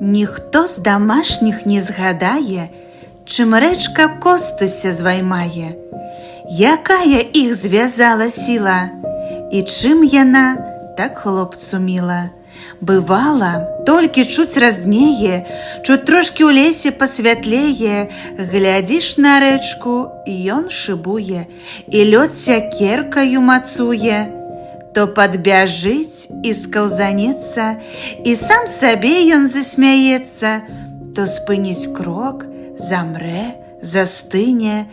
Ніхто з домашніх не згадає, чим речка Костуся зваймає, якая їх зв'язала сіла, і чим яна так хлопцу міла. Бывала, толькі чуць разнее, чуть трошки ў лесе пасвятлее, глядзіш на рэчку, ён шыбуе, і лёд сякеркаю мацуе. То падбяжыць і скаўзанецца, і сам сабе ён засмяецца, то спыніць крок, замрэ, застыне.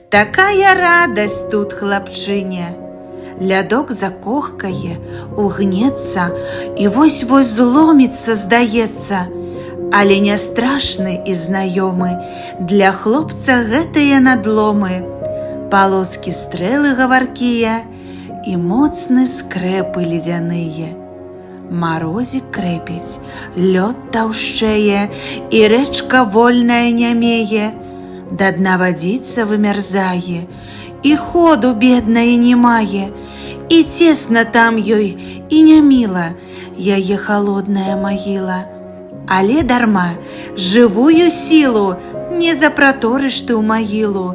Такая радасць тут хлапчыне. Лядок закохкае, угнецца, і вось-вось зломіцца, здаецца. Але не страшны і знаёмы, для хлопца гэтыя надломы. Палоскі стрэлы гаваркія і моцны скрэпы ледзяныя. Марозік крэпіць, лёд таўшчэе, і рэчка вольная нямее. Да дна вадзіца вымярзае, і ходу беднае не мае, і цесна там ёй, і няміла яе халодная магіла. Але дарма, жывую сілу не запраторыш ты ў магілу.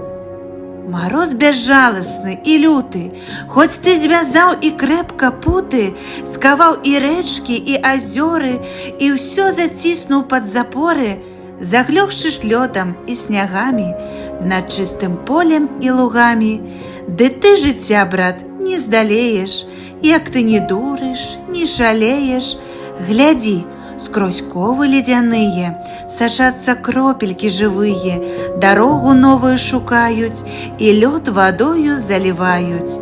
Мароз бязжаласны і люты, хоць ты звязаў і крэпка путы, скаваў і рэчкі, і азёры, і ўсё заціснуў пад запоры, заглёгшыш лёдам і снягамі над чыстым полем і лугамі. Ды ты жыцця, брат, не здалееш, як ты не дурыш, не шалееш. Глядзі, скрозь ковы ледзяныя, сачацца кропелькі жывыя, дарогу новую шукаюць, і лёд вадою заліваюць.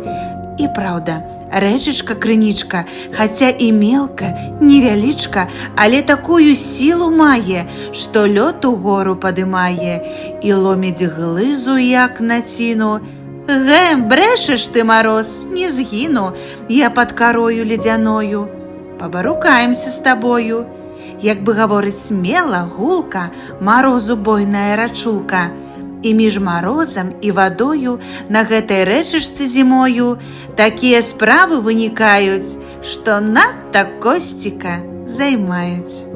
І праўда, рэчачка-крынічка, хаця і мелка, невялічка, але такую сілу мае, што лёд угору падымае і ломіць глызу, як націну. Гэм, брэшаш ты, мароз, не згіну я пад карою ледзяною. Пабарукаемся з табою. Як бы гаворыць смела, гулка, марозу бойная рачулка. І між марозам і вадою на гэтай рэчачцы зімою такія справы вынікаюць, што надта Косціка займаюць.